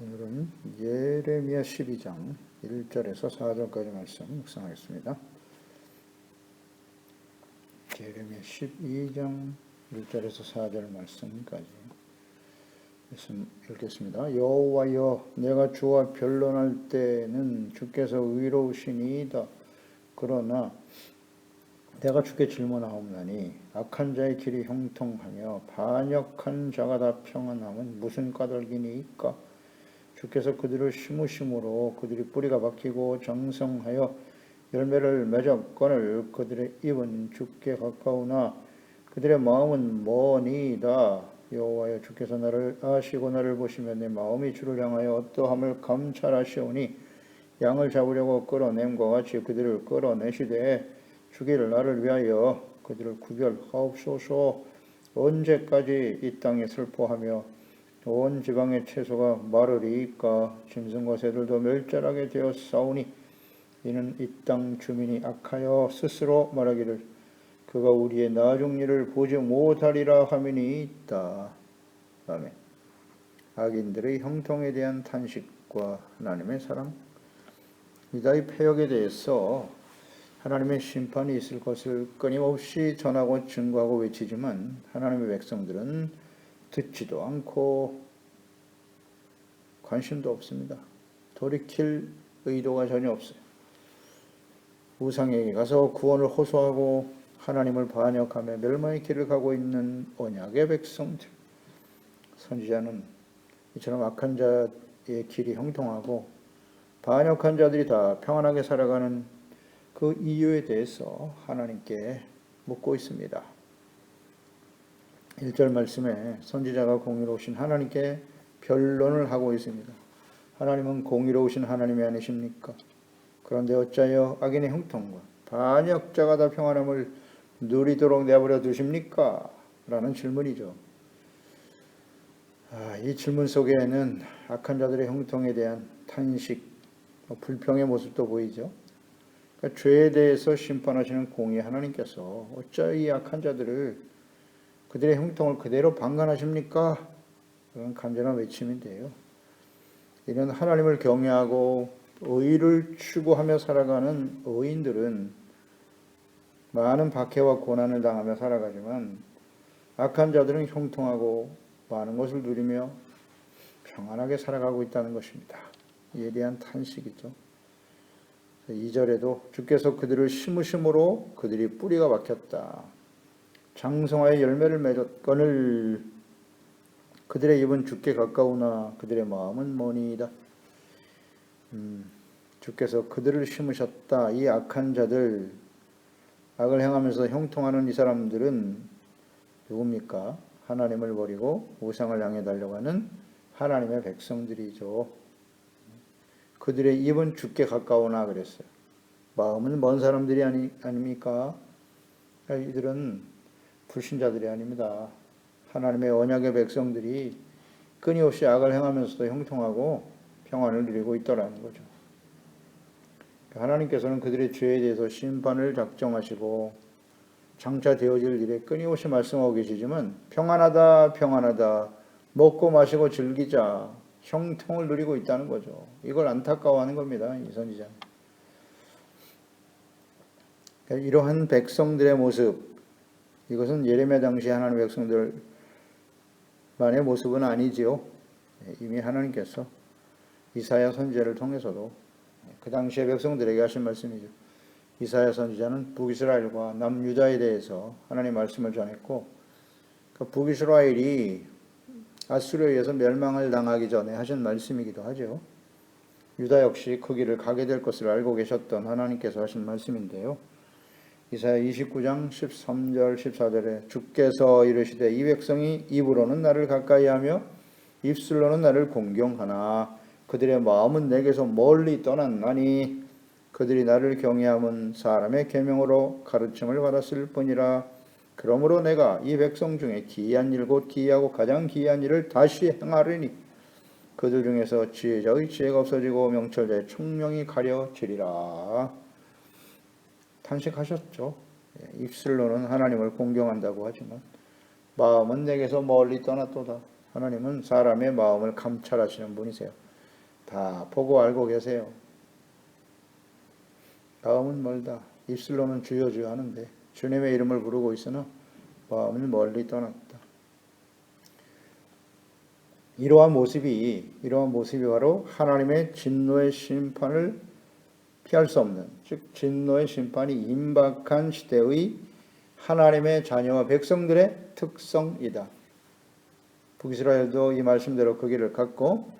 오늘은 예레미야 12장 1절에서 4절까지 말씀 묵상하겠습니다. 예레미야 12장 1절에서 4절 말씀까지 말씀 읽겠습니다. 여호와여, 내가 주와 변론할 때는 주께서 의로우시니이다. 그러나 내가 주께 질문하옵나니 악한 자의 길이 형통하며 반역한 자가 다 평안함은 무슨 까닭이니이까? 주께서 그들을 심으심으로 그들이 뿌리가 박히고 장성하여 열매를 맺었거늘 그들의 입은 주께 가까우나 그들의 마음은 머니이다. 여호와여, 주께서 나를 아시고 나를 보시며 내 마음이 주를 향하여 어떠함을 감찰하시오니 양을 잡으려고 끌어냄과 같이 그들을 끌어내시되 주기를 나를 위하여 그들을 구별하옵소서. 언제까지 이 땅에 슬퍼하며 온 지방의 채소가 마르리이까? 짐승과 새들도 멸절하게 되었사오니 이는 이 땅 주민이 악하여 스스로 말하기를 그가 우리의 나중 일을 보지 못하리라 함이니 있다. 아멘. 악인들의 형통에 대한 탄식과 하나님의 사랑. 이다의 패역에 대해서 하나님의 심판이 있을 것을 끊임없이 전하고 증거하고 외치지만 하나님의 백성들은 듣지도 않고 관심도 없습니다. 돌이킬 의도가 전혀 없어요. 우상에게 가서 구원을 호소하고 하나님을 반역하며 멸망의 길을 가고 있는 언약의 백성들. 선지자는 이처럼 악한 자의 길이 형통하고 반역한 자들이 다 평안하게 살아가는 그 이유에 대해서 하나님께 묻고 있습니다. 1절 말씀에 선지자가 공의로우신 하나님께 변론을 하고 있습니다. 하나님은 공의로우신 하나님이 아니십니까? 그런데 어찌하여 악인의 형통과 반역자가 다 평안함을 누리도록 내버려 두십니까? 라는 질문이죠. 이 질문 속에는 악한 자들의 형통에 대한 탄식, 불평의 모습도 보이죠. 그러니까 죄에 대해서 심판하시는 공의 하나님께서 어찌하여 이 악한 자들을 그들의 형통을 그대로 방관하십니까? 그런 간절한 외침인데요. 이런 하나님을 경외하고 의를 추구하며 살아가는 의인들은 많은 박해와 고난을 당하며 살아가지만 악한 자들은 형통하고 많은 것을 누리며 평안하게 살아가고 있다는 것입니다. 이에 대한 탄식이죠. 2절에도 주께서 그들을 심으심으로 그들이 뿌리가 박혔다. 장성하여 열매를 맺었거늘 그들의 입은 주께 가까우나 그들의 마음은 머니이다. 주께서 그들을 심으셨다. 이 악한 자들, 악을 행하면서 형통하는 이 사람들은 누굽니까? 하나님을 버리고 우상을 향해 달려가는 하나님의 백성들이죠. 그들의 입은 주께 가까우나 그랬어요. 마음은 먼 사람들이 아닙니까? 이들은 불신자들이 아닙니다. 하나님의 언약의 백성들이 끊임없이 악을 행하면서도 형통하고 평안을 누리고 있더라는 거죠. 하나님께서는 그들의 죄에 대해서 심판을 작정하시고 장차 되어질 일에 끊임없이 말씀하고 계시지만 평안하다 평안하다 먹고 마시고 즐기자 형통을 누리고 있다는 거죠. 이걸 안타까워하는 겁니다. 이 선지자는. 이러한 백성들의 모습, 이것은 예레미야 당시 하나님의 백성들만의 모습은 아니지요. 이미 하나님께서 이사야 선지자를 통해서도 그 당시의 백성들에게 하신 말씀이죠. 이사야 선지자는 북이스라엘과 남유다에 대해서 하나님의 말씀을 전했고 그 북이스라엘이 아수르에 의해서 멸망을 당하기 전에 하신 말씀이기도 하죠. 유다 역시 그 길을 가게 될 것을 알고 계셨던 하나님께서 하신 말씀인데요. 이사야 29장 13절 14절에 주께서 이르시되 이 백성이 입으로는 나를 가까이하며 입술로는 나를 공경하나 그들의 마음은 내게서 멀리 떠났나니 그들이 나를 경외함은 사람의 계명으로 가르침을 받았을 뿐이라. 그러므로 내가 이 백성 중에 기이한 일 곧 기이하고 가장 기이한 일을 다시 행하리니 그들 중에서 지혜자의 지혜가 없어지고 명철자의 총명이 가려지리라. 탄식하셨죠. 입술로는 하나님을 공경한다고 하지만 마음은 내게서 멀리 떠났도다. 하나님은 사람의 마음을 감찰하시는 분이세요. 다 보고 알고 계세요. 마음은 멀다. 입술로는 주여 주여 하는데 주님의 이름을 부르고 있으나 마음은 멀리 떠났다. 이러한 모습이 바로 하나님의 진노의 심판을 피할 수 없는, 즉 진노의 심판이 임박한 시대의 하나님의 자녀와 백성들의 특성이다. 북이스라엘도 이 말씀대로 그 길을 갔고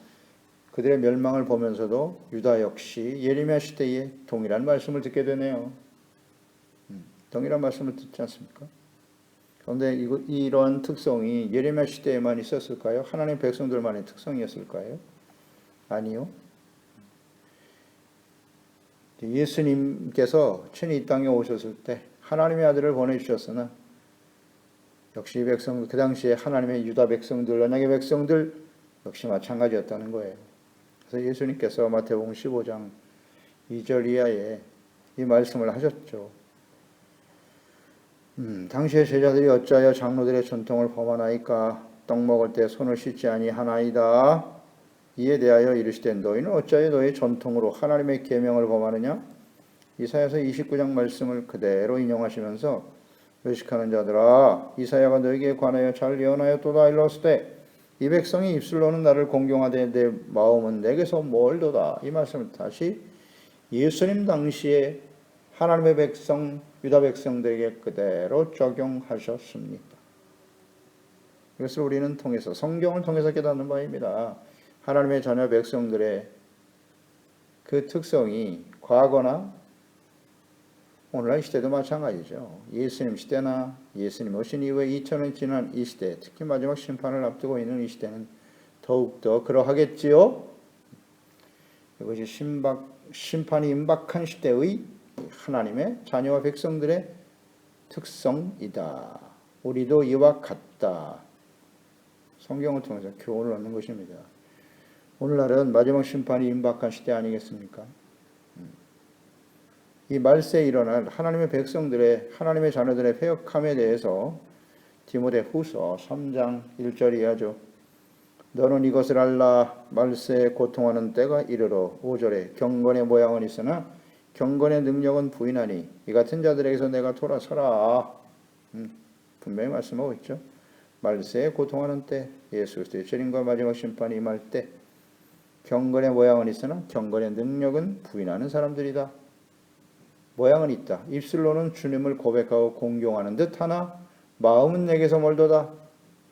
그들의 멸망을 보면서도 유다 역시 예레미야 시대에 동일한 말씀을 듣게 되네요. 동일한 말씀을 듣지 않습니까? 그런데 이러한 특성이 예레미야 시대에만 있었을까요? 하나님 백성들만의 특성이었을까요? 아니요. 예수님께서 친히 이 땅에 오셨을 때 하나님의 아들을 보내주셨으나 역시 백성, 그 당시에 하나님의 유다 백성들, 언약의 백성들 역시 마찬가지였다는 거예요. 그래서 예수님께서 마태복음 15장 2절 이하에 이 말씀을 하셨죠. 당시의 제자들이 어찌하여 장로들의 전통을 범하나이까? 떡 먹을 때 손을 씻지 아니하나이다. 이에 대하여 이르시되 너희는 어찌하여 너희 전통으로 하나님의 계명을 범하느냐? 이사야서 29장 말씀을 그대로 인용하시면서 외식하는 자들아 이사야가 너희에게 관하여 잘 예언하였도다 일렀으되 이 백성이 입술로는 나를 공경하되 내 마음은 내게서 멀도다. 이 말씀을 다시 예수님 당시에 하나님의 백성 유다 백성들에게 그대로 적용하셨습니다. 이것을 우리는 통해서 성경을 통해서 깨닫는 바입니다. 하나님의 자녀 백성들의 그 특성이 과거나 오늘날 시대도 마찬가지죠. 예수님 시대나 예수님 오신 이후에 2000년 지난 이 시대, 특히 마지막 심판을 앞두고 있는 이 시대는 더욱더 그러하겠지요. 이것이 심판이 임박한 시대의 하나님의 자녀와 백성들의 특성이다. 우리도 이와 같다. 성경을 통해서 교훈을 얻는 것입니다. 오늘날은 마지막 심판이 임박한 시대 아니겠습니까? 이 말세에 일어날 하나님의 백성들의, 하나님의 자녀들의 패역함에 대해서 디모데후서 3장 1절 이하죠. 너는 이것을 알라. 말세에 고통하는 때가 이르러 5절에 경건의 모양은 있으나 경건의 능력은 부인하니 이 같은 자들에게서 내가 돌아서라. 분명히 말씀하고 있죠. 말세에 고통하는 때, 예수 그리스도의 재림과 마지막 심판이 임할 때 경건의 모양은 있으나 경건의 능력은 부인하는 사람들이다. 모양은 있다. 입술로는 주님을 고백하고 공경하는 듯 하나 마음은 내게서 멀도다.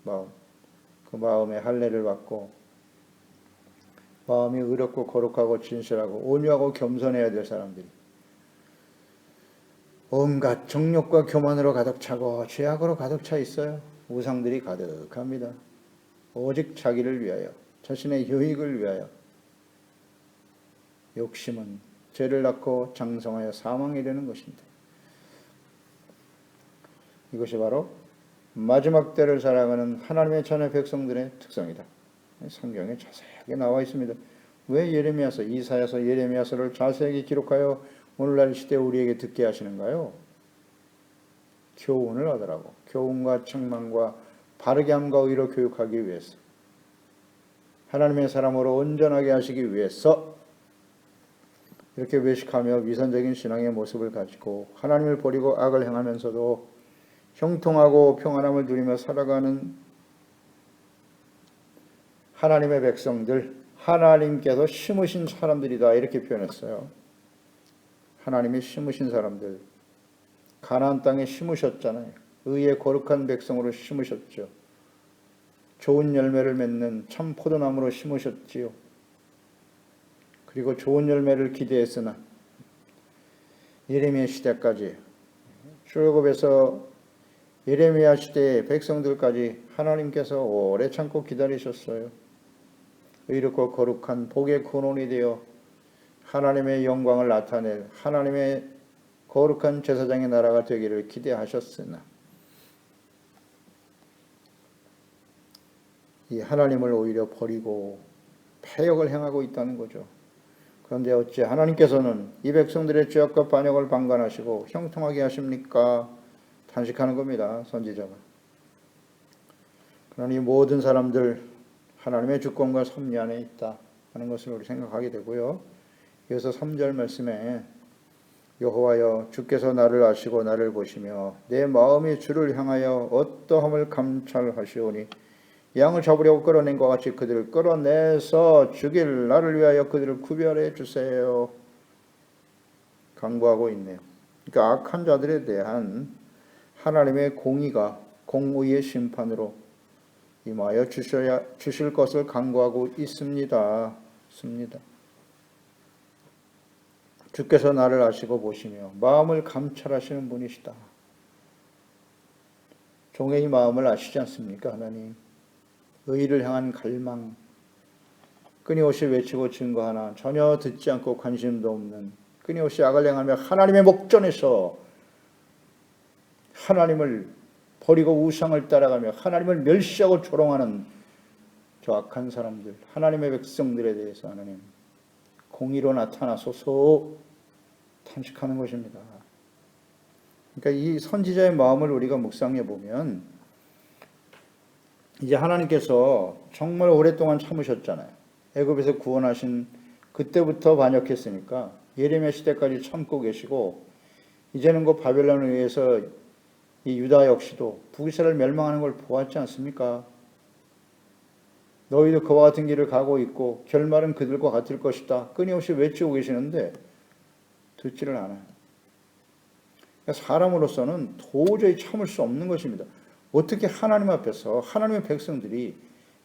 그 마음의 할례를 받고 마음이 의롭고 거룩하고 진실하고 온유하고 겸손해야 될 사람들이 온갖 정욕과 교만으로 가득 차고 죄악으로 가득 차 있어요. 우상들이 가득합니다. 오직 자기를 위하여, 자신의 유익을 위하여 욕심은 죄를 낳고 장성하여 사망에 이르는 것입니다. 이것이 바로 마지막 때를 살아가는 하나님의 자녀 백성들의 특성이다. 성경에 자세하게 나와 있습니다. 왜 예레미야서, 이사야서, 예레미야서를 자세하게 기록하여 오늘날 시대 우리에게 듣게 하시는가요? 교훈을 하더라고. 교훈과 책망과 바르게 함과 의로 교육하기 위해서, 하나님의 사람으로 온전하게 하시기 위해서 이렇게 외식하며 위선적인 신앙의 모습을 가지고 하나님을 버리고 악을 행하면서도 형통하고 평안함을 누리며 살아가는 하나님의 백성들, 하나님께서 심으신 사람들이다 이렇게 표현했어요. 하나님이 심으신 사람들, 가나안 땅에 심으셨잖아요. 의의 거룩한 백성으로 심으셨죠. 좋은 열매를 맺는 참 포도나무로 심으셨지요. 그리고 좋은 열매를 기대했으나 예레미야 시대까지 출애굽에서 예레미야 시대의 백성들까지 하나님께서 오래 참고 기다리셨어요. 의롭고 거룩한 복의 근원이 되어 하나님의 영광을 나타낼 하나님의 거룩한 제사장의 나라가 되기를 기대하셨으나 이 하나님을 오히려 버리고 패역을 행하고 있다는 거죠. 그런데 어찌 하나님께서는 이 백성들의 죄악과 반역을 방관하시고 형통하게 하십니까? 탄식하는 겁니다. 선지자가. 그러니 모든 사람들 하나님의 주권과 섭리 안에 있다. 하는 것을 우리 생각하게 되고요. 이어서 3절 말씀에 여호와여 주께서 나를 아시고 나를 보시며 내 마음이 주를 향하여 어떠함을 감찰하시오니 양을 잡으려고 끌어낸 것 같이 그들을 끌어내서 죽일 나를 위하여 그들을 구별해 주세요. 강구하고 있네요. 그러니까 악한 자들에 대한 하나님의 공의가 공의의 심판으로 임하여 주실 것을 강구하고 있습니다. 주께서 나를 아시고 보시며 마음을 감찰하시는 분이시다. 종의 마음을 아시지 않습니까? 하나님. 의를 향한 갈망, 끊임없이 외치고 증거하나 전혀 듣지 않고 관심도 없는, 끊임없이 악을 행하며 하나님의 목전에서 하나님을 버리고 우상을 따라가며 하나님을 멸시하고 조롱하는 저 악한 사람들, 하나님의 백성들에 대해서 하나님 공의로 나타나소서 탄식하는 것입니다. 그러니까 이 선지자의 마음을 우리가 묵상해 보면 이제 하나님께서 정말 오랫동안 참으셨잖아요. 애굽에서 구원하신 그때부터 반역했으니까 예레미야 시대까지 참고 계시고 이제는 그 바벨론에 의해서 이 유다 역시도 북이스라엘 멸망하는 걸 보았지 않습니까? 너희도 그와 같은 길을 가고 있고 결말은 그들과 같을 것이다. 끊임없이 외치고 계시는데 듣지를 않아요. 그러니까 사람으로서는 도저히 참을 수 없는 것입니다. 어떻게 하나님 앞에서 하나님의 백성들이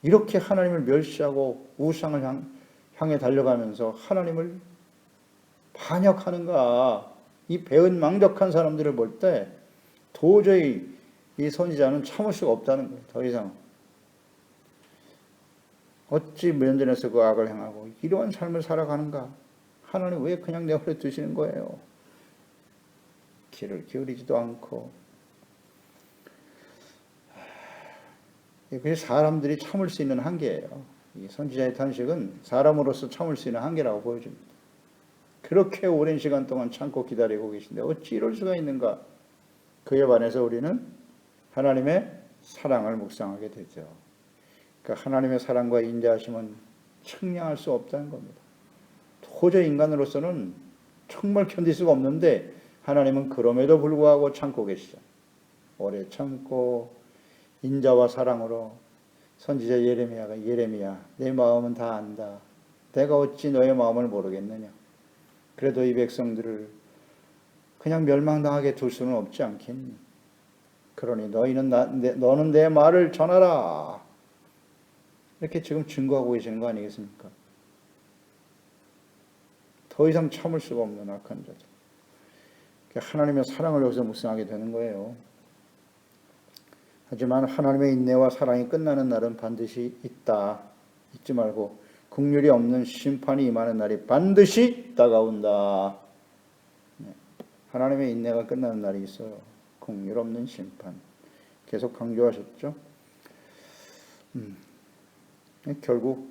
이렇게 하나님을 멸시하고 우상을 향해 달려가면서 하나님을 반역하는가? 이 배은망덕한 사람들을 볼 때 도저히 이 선지자는 참을 수가 없다는 거예요. 더 이상. 어찌 면전에서 그 악을 행하고 이러한 삶을 살아가는가? 하나님 왜 그냥 내버려 두시는 거예요? 귀를 기울이지도 않고. 그게 사람들이 참을 수 있는 한계예요. 이 선지자의 탄식은 사람으로서 참을 수 있는 한계라고 보여줍니다. 그렇게 오랜 시간 동안 참고 기다리고 계신데 어찌 이럴 수가 있는가? 그에 반해서 우리는 하나님의 사랑을 묵상하게 되죠. 그러니까 하나님의 사랑과 인자하심은 측량할 수 없다는 겁니다. 도저히 인간으로서는 정말 견딜 수가 없는데 하나님은 그럼에도 불구하고 참고 계시죠. 오래 참고 인자와 사랑으로 선지자 예레미야 내 마음은 다 안다. 내가 어찌 너의 마음을 모르겠느냐. 그래도 이 백성들을 그냥 멸망당하게 둘 수는 없지 않겠니. 그러니 너는 내 말을 전하라. 이렇게 지금 증거하고 계시는 거 아니겠습니까? 더 이상 참을 수가 없는 악한 자들. 하나님의 사랑을 여기서 묵상하게 되는 거예요. 하지만 하나님의 인내와 사랑이 끝나는 날은 반드시 있다. 잊지 말고 긍휼이 없는 심판이 임하는 날이 반드시 다가온다. 하나님의 인내가 끝나는 날이 있어요. 긍휼 없는 심판. 계속 강조하셨죠. 결국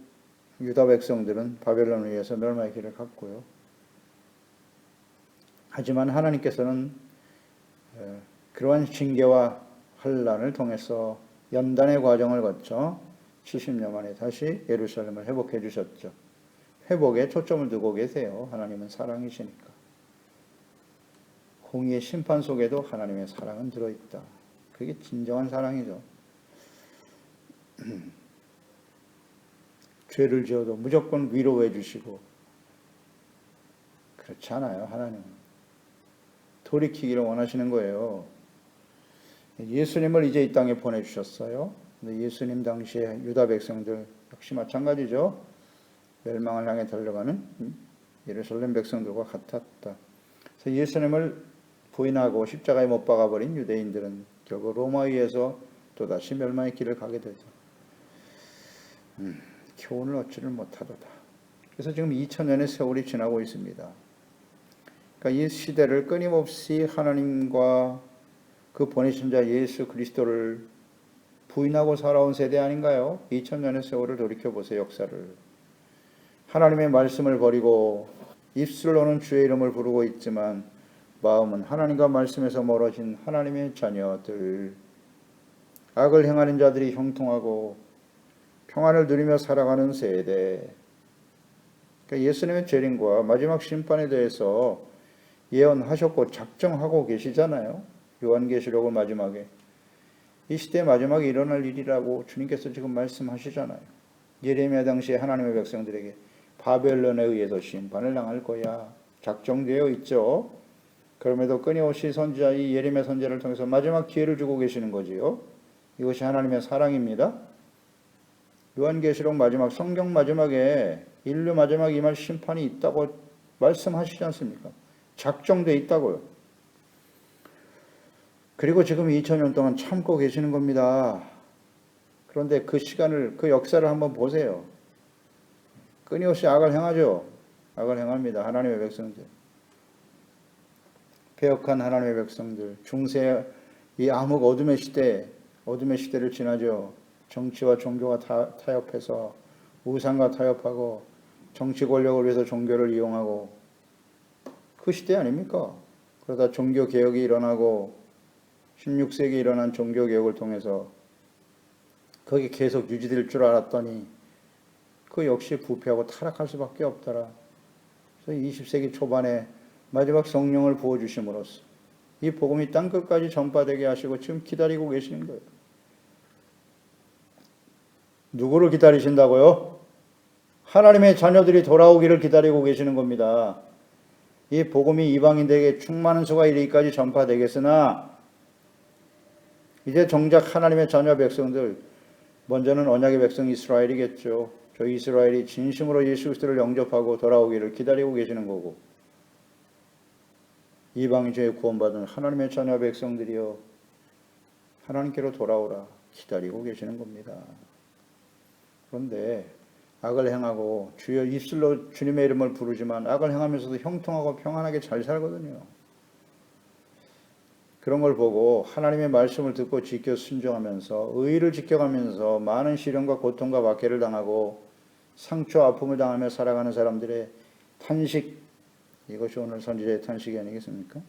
유다 백성들은 바벨론에 의해서 멸망의 길을 갔고요. 하지만 하나님께서는 그러한 징계와 환난을 통해서 연단의 과정을 거쳐 70년 만에 다시 예루살렘을 회복해 주셨죠. 회복에 초점을 두고 계세요. 하나님은 사랑이시니까. 공의의 심판 속에도 하나님의 사랑은 들어있다. 그게 진정한 사랑이죠. 죄를 지어도 무조건 위로해 주시고 그렇지 않아요. 하나님은 돌이키기를 원하시는 거예요. 예수님을 이제 이 땅에 보내주셨어요. 근데 예수님 당시에 유다 백성들 역시 마찬가지죠. 멸망을 향해 달려가는 예루살렘 백성들과 같았다. 그래서 예수님을 부인하고 십자가에 못 박아버린 유대인들은 결국 로마에 의해서 또다시 멸망의 길을 가게 되죠. 교훈을 얻지를 못하도다. 그래서 지금 2000년의 세월이 지나고 있습니다. 그러니까 이 시대를 끊임없이 하나님과 그 보내신 자 예수 그리스도를 부인하고 살아온 세대 아닌가요? 2000년의 세월을 돌이켜보세요. 역사를. 하나님의 말씀을 버리고 입술로는 주의 이름을 부르고 있지만 마음은 하나님과 말씀에서 멀어진 하나님의 자녀들. 악을 행하는 자들이 형통하고 평안을 누리며 살아가는 세대. 그러니까 예수님의 재림과 마지막 심판에 대해서 예언하셨고 작정하고 계시잖아요. 요한계시록을 마지막에. 이 시대 마지막에 일어날 일이라고 주님께서 지금 말씀하시잖아요. 예레미야 당시에 하나님의 백성들에게 바벨론에 의해서 심판을 당할 거야. 작정되어 있죠. 그럼에도 끊임없이 선지자 이 예레미야 선지자를 통해서 마지막 기회를 주고 계시는 거지요. 이것이 하나님의 사랑입니다. 요한계시록 마지막 성경 마지막에 인류 마지막 임할 심판이 있다고 말씀하시지 않습니까? 작정되어 있다고요. 그리고 지금 2000년 동안 참고 계시는 겁니다. 그런데 그 시간을, 그 역사를 한번 보세요. 끊임없이 악을 행하죠. 악을 행합니다. 하나님의 백성들. 패역한 하나님의 백성들. 중세 이 암흑 어둠의 시대를 지나죠. 정치와 종교가 타협해서 우상과 타협하고 정치 권력을 위해서 종교를 이용하고 그 시대 아닙니까? 그러다 종교 개혁이 일어나고 16세기에 일어난 종교 개혁을 통해서 거기 계속 유지될 줄 알았더니 그 역시 부패하고 타락할 수밖에 없더라. 그래서 20세기 초반에 마지막 성령을 부어주심으로써 이 복음이 땅끝까지 전파되게 하시고 지금 기다리고 계시는 거예요. 누구를 기다리신다고요? 하나님의 자녀들이 돌아오기를 기다리고 계시는 겁니다. 이 복음이 이방인들에게 충만한 수가 이르기까지 전파되겠으나 이제 정작 하나님의 자녀 백성들, 먼저는 언약의 백성 이스라엘이겠죠. 저 이스라엘이 진심으로 예수 그리스도를 영접하고 돌아오기를 기다리고 계시는 거고, 이방인 중에 구원받은 하나님의 자녀 백성들이여 하나님께로 돌아오라 기다리고 계시는 겁니다. 그런데 악을 행하고 주여 입술로 주님의 이름을 부르지만 악을 행하면서도 형통하고 평안하게 잘 살거든요. 그런 걸 보고 하나님의 말씀을 듣고 지켜 순종하면서 의를 지켜가면서 많은 시련과 고통과 박해를 당하고 상처 아픔을 당하며 살아가는 사람들의 탄식, 이것이 오늘 선지자의 탄식이 아니겠습니까?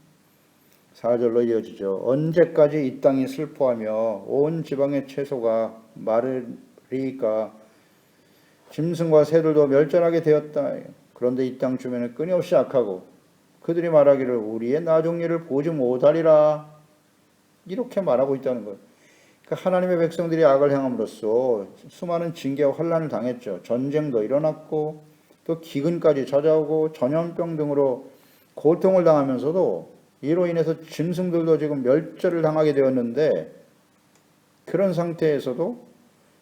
4절로 이어지죠. 언제까지 이 땅이 슬퍼하며 온 지방의 채소가 마르리까 짐승과 새들도 멸절하게 되었다. 그런데 이 땅 주변은 끊임없이 악하고 그들이 말하기를 우리의 나종리를 보지 못하리라. 이렇게 말하고 있다는 거예요. 그러니까 하나님의 백성들이 악을 행함으로써 수많은 징계와 환난을 당했죠. 전쟁도 일어났고 또 기근까지 찾아오고 전염병 등으로 고통을 당하면서도 이로 인해서 짐승들도 지금 멸절을 당하게 되었는데 그런 상태에서도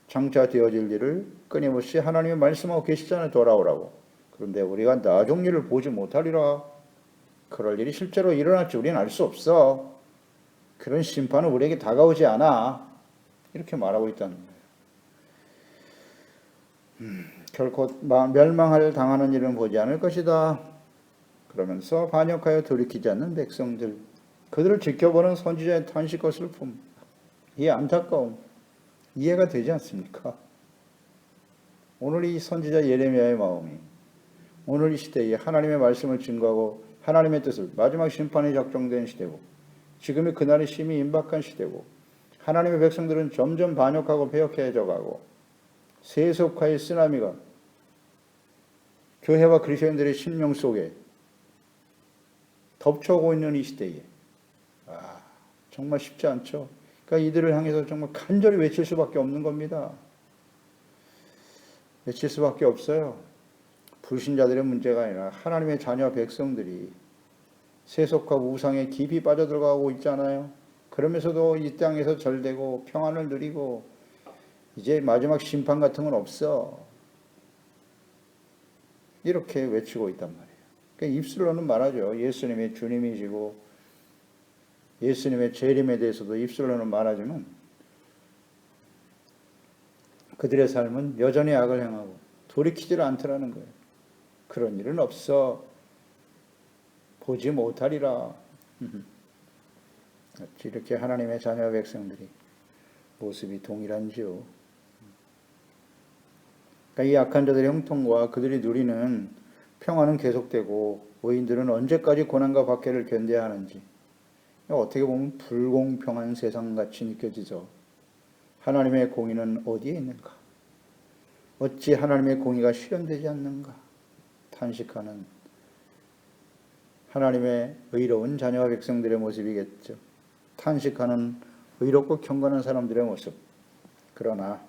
장차 되어질 일을 끊임없이 하나님이 말씀하고 계시잖아요. 돌아오라고. 그런데 우리가 나종리를 보지 못하리라. 그럴 일이 실제로 일어날지 우리는 알 수 없어. 그런 심판은 우리에게 다가오지 않아. 이렇게 말하고 있다는 거예요. 결코 멸망을 당하는 일은 보지 않을 것이다. 그러면서 반역하여 돌이키지 않는 백성들, 그들을 지켜보는 선지자의 탄식과 슬픔, 이 안타까움 이해가 되지 않습니까? 오늘 이 선지자 예레미야의 마음이 오늘 이 시대에 하나님의 말씀을 증거하고 하나님의 뜻을 마지막 심판이 작정된 시대고 지금이 그날이 심히 임박한 시대고 하나님의 백성들은 점점 반역하고 패역해져 가고 세속화의 쓰나미가 교회와 그리스도인들의 심령 속에 덮쳐오고 있는 이 시대에 정말 쉽지 않죠. 그러니까 이들을 향해서 정말 간절히 외칠 수밖에 없는 겁니다. 외칠 수밖에 없어요. 불신자들의 문제가 아니라 하나님의 자녀 백성들이 세속과 우상에 깊이 빠져들어가고 있잖아요. 그러면서도 이 땅에서 절되고 평안을 누리고 이제 마지막 심판 같은 건 없어. 이렇게 외치고 있단 말이에요. 그러니까 입술로는 말하죠. 예수님이 주님이시고 예수님의 재림에 대해서도 입술로는 말하지만 그들의 삶은 여전히 악을 행하고 돌이키지를 않더라는 거예요. 그런 일은 없어. 보지 못하리라. 이렇게 하나님의 자녀 백성들이 모습이 동일한지요. 그러니까 이 악한 자들의 형통과 그들이 누리는 평화는 계속되고 의인들은 언제까지 고난과 박해를 견뎌야 하는지 어떻게 보면 불공평한 세상같이 느껴지죠. 하나님의 공의는 어디에 있는가? 어찌 하나님의 공의가 실현되지 않는가? 탄식하는 하나님의 의로운 자녀와 백성들의 모습이겠죠. 탄식하는 의롭고 경건한 사람들의 모습. 그러나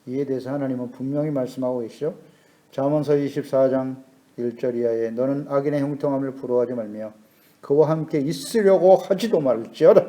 이에 대해서 하나님은 분명히 말씀하고 계시죠. 잠언서 24장 1절 이하에 너는 악인의 형통함을 부러워하지 말며 그와 함께 있으려고 하지도 말지어다.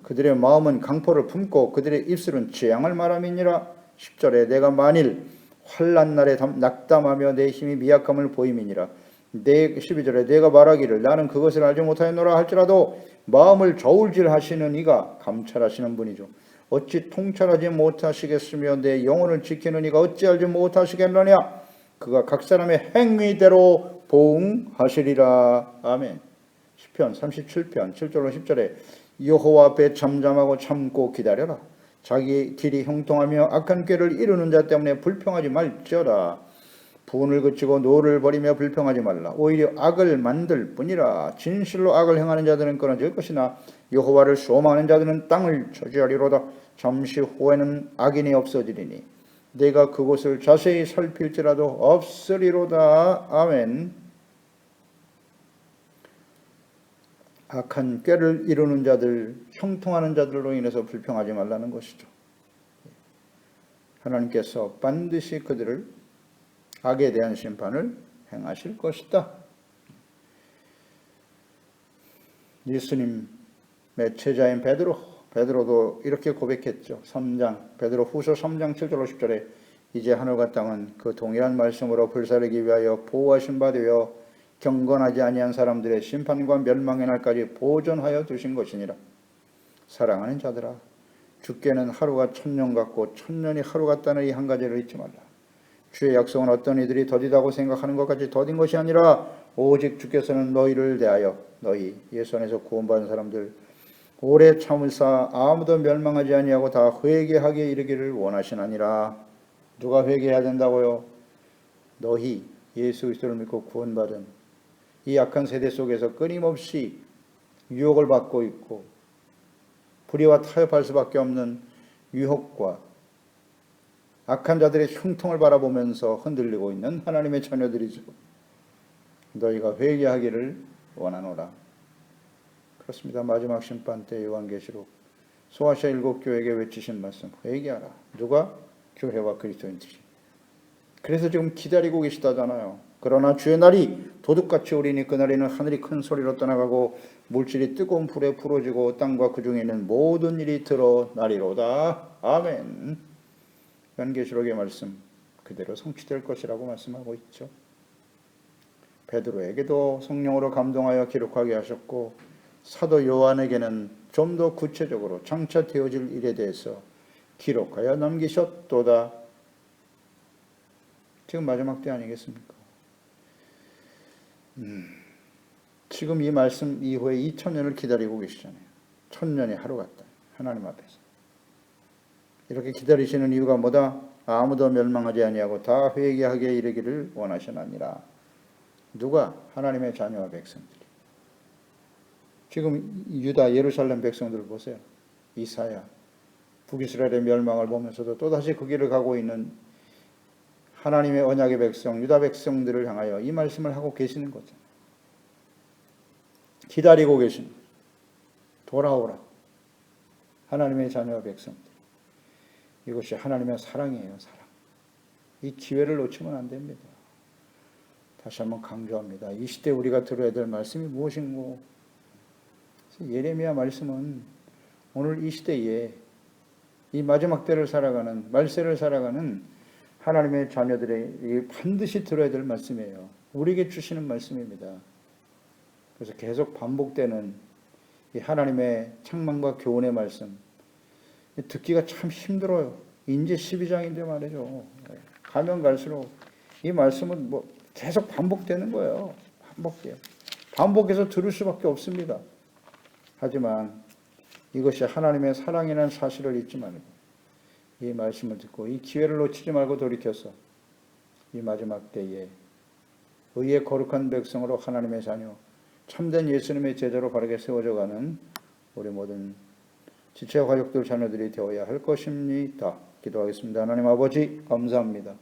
그들의 마음은 강포를 품고 그들의 입술은 재앙을 말함이니라. 10절에 내가 만일 환난 날에 낙담하며 내 힘이 미약함을 보임이니라. 12절에 내가 말하기를 나는 그것을 알지 못하였노라 할지라도 마음을 저울질하시는 이가 감찰하시는 분이죠. 어찌 통찰하지 못하시겠으며 내 영혼을 지키는 이가 어찌 알지 못하시겠느냐. 그가 각 사람의 행위대로 보응하시리라. 아멘. 시편 37편 7절로 10절에 여호와 앞에 잠잠하고 참고 기다려라. 자기 길이 형통하며 악한 꾀를 이루는 자 때문에 불평하지 말지어다. 분을 그치고 노를 버리며 불평하지 말라. 오히려 악을 만들 뿐이라. 진실로 악을 행하는 자들은 끊어질 것이나 여호와를 소망하는 자들은 땅을 저주하리로다. 잠시 후에는 악인이 없어지리니 내가 그곳을 자세히 살필지라도 없으리로다. 아멘. 악한 꾀를 이루는 자들, 형통하는 자들로 인해서 불평하지 말라는 것이죠. 하나님께서 반드시 그들을 악에 대한 심판을 행하실 것이다. 예수님의 제자인 베드로도 이렇게 고백했죠. 베드로 후서 3장 7절로 10절에 이제 하늘과 땅은 그 동일한 말씀으로 불사르기 위하여 보호하신 바 되어 경건하지 아니한 사람들의 심판과 멸망의 날까지 보존하여 두신 것이니라. 사랑하는 자들아, 주께는 하루가 1000년 같고 1000년이 하루 같다는 이 한 가지를 잊지 말라. 주의 약속은 어떤 이들이 더디다고 생각하는 것까지 더딘 것이 아니라 오직 주께서는 너희를 대하여 너희 예수 안에서 구원받은 사람들 오래 참으사 아무도 멸망하지 아니하고 다 회개하게 이르기를 원하시나니라. 누가 회개해야 된다고요? 너희 예수 그리스도를 믿고 구원받은 이 악한 세대 속에서 끊임없이 유혹을 받고 있고 불의와 타협할 수밖에 없는 유혹과 악한 자들의 흉통을 바라보면서 흔들리고 있는 하나님의 자녀들이죠. 너희가 회개하기를 원하노라. 그렇습니다. 마지막 심판 때 요한계시록 소아시아 7교회에게 외치신 말씀, 회개하라. 누가? 교회와 그리스도인들이. 그래서 지금 기다리고 계시다잖아요. 그러나 주의 날이 도둑같이 오리니 그날에는 하늘이 큰 소리로 떠나가고 물질이 뜨거운 불에 부러지고 땅과 그 중에 있는 모든 일이 드러나리로다. 아멘. 요한계시록의 말씀 그대로 성취될 것이라고 말씀하고 있죠. 베드로에게도 성령으로 감동하여 기록하게 하셨고 사도 요한에게는 좀 더 구체적으로 장차 되어질 일에 대해서 기록하여 남기셨도다. 지금 마지막 때 아니겠습니까? 지금 이 말씀 이후에 2000년을 기다리고 계시잖아요. 1000년이 하루 같다. 하나님 앞에서. 이렇게 기다리시는 이유가 뭐다? 아무도 멸망하지 아니하고 다 회개하게 이르기를 원하시나니라. 누가? 하나님의 자녀와 백성들이. 지금 유다 예루살렘 백성들을 보세요. 이사야 북이스라엘의 멸망을 보면서도 또다시 그 길을 가고 있는 하나님의 언약의 백성 유다 백성들을 향하여 이 말씀을 하고 계시는 거죠. 기다리고 계신 돌아오라. 하나님의 자녀와 백성들. 이것이 하나님의 사랑이에요. 사랑. 이 기회를 놓치면 안 됩니다. 다시 한번 강조합니다. 이 시대 우리가 들어야 될 말씀이 무엇인고. 예레미야 말씀은 오늘 이 시대에 이 마지막 때를 살아가는 말세를 살아가는 하나님의 자녀들이 반드시 들어야 될 말씀이에요. 우리에게 주시는 말씀입니다. 그래서 계속 반복되는 이 하나님의 책망과 교훈의 말씀 듣기가 참 힘들어요. 이제 12장인데 말이죠. 가면 갈수록 이 말씀은 뭐 계속 반복되는 거예요. 반복해서 들을 수밖에 없습니다. 하지만 이것이 하나님의 사랑이라는 사실을 잊지 말고 이 말씀을 듣고 이 기회를 놓치지 말고 돌이켜서 이 마지막 때에 의의 거룩한 백성으로 하나님의 자녀 참된 예수님의 제자로 바르게 세워져가는 우리 모든 지체 가족들 자녀들이 되어야 할 것입니다. 기도하겠습니다. 하나님 아버지 감사합니다.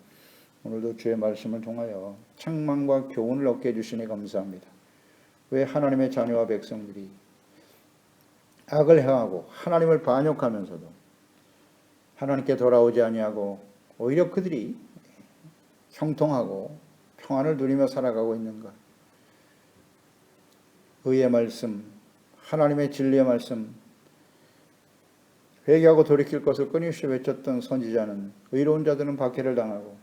오늘도 주의 말씀을 통하여 책망과 교훈을 얻게 해주시니 감사합니다. 왜 하나님의 자녀와 백성들이 악을 행하고 하나님을 반역하면서도 하나님께 돌아오지 아니하고 오히려 그들이 형통하고 평안을 누리며 살아가고 있는가? 의의 말씀, 하나님의 진리의 말씀, 회개하고 돌이킬 것을 끊임없이 외쳤던 선지자는 의로운 자들은 박해를 당하고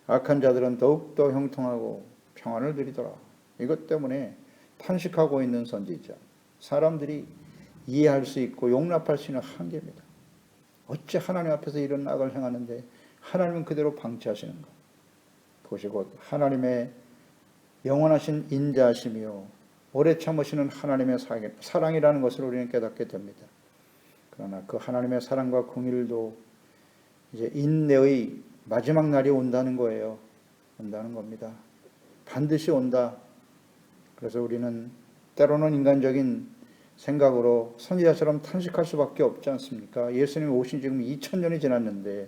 악한 자들은 더욱더 형통하고 평안을 누리더라. 이것 때문에 탄식하고 있는 선지자, 사람들이 이해할 수 있고 용납할 수 있는 한계입니다. 어찌 하나님 앞에서 이런 악을 행하는데 하나님은 그대로 방치하시는가? 그것이 곧 하나님의 영원하신 인자하심이요 오래 참으시는 하나님의 사랑이라는 것을 우리는 깨닫게 됩니다. 그러나 그 하나님의 사랑과 긍휼도 이제 인내의 마지막 날이 온다는 거예요. 온다는 겁니다. 반드시 온다. 그래서 우리는 때로는 인간적인 생각으로 선지자처럼 탄식할 수밖에 없지 않습니까? 예수님이 오신 지금 2000년이 지났는데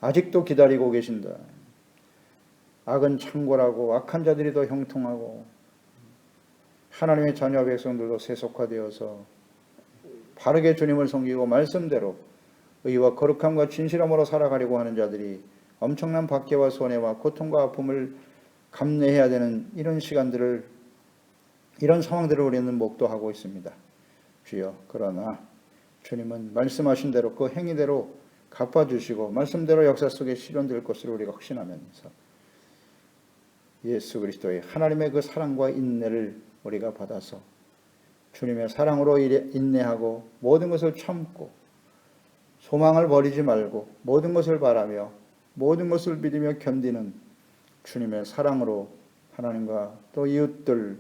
아직도 기다리고 계신다. 악은 창궐하고 악한 자들이 더 형통하고 하나님의 자녀 백성들도 세속화되어서 바르게 주님을 섬기고 말씀대로 의와 거룩함과 진실함으로 살아가려고 하는 자들이 엄청난 박해와 손해와 고통과 아픔을 감내해야 되는 이런 시간들을, 이런 상황들을 우리는 목도하고 있습니다. 주여, 그러나 주님은 말씀하신 대로 그 행위대로 갚아주시고 말씀대로 역사 속에 실현될 것을 우리가 확신하면서 예수 그리스도의 하나님의 그 사랑과 인내를 우리가 받아서 주님의 사랑으로 인내하고 모든 것을 참고 소망을 버리지 말고 모든 것을 바라며 모든 것을 믿으며 견디는 주님의 사랑으로 하나님과 또 이웃들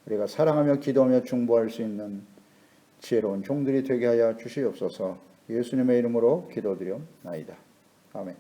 우리가 사랑하며 기도하며 중보할 수 있는 지혜로운 종들이 되게 하여 주시옵소서. 예수님의 이름으로 기도드리옵나이다. 아멘.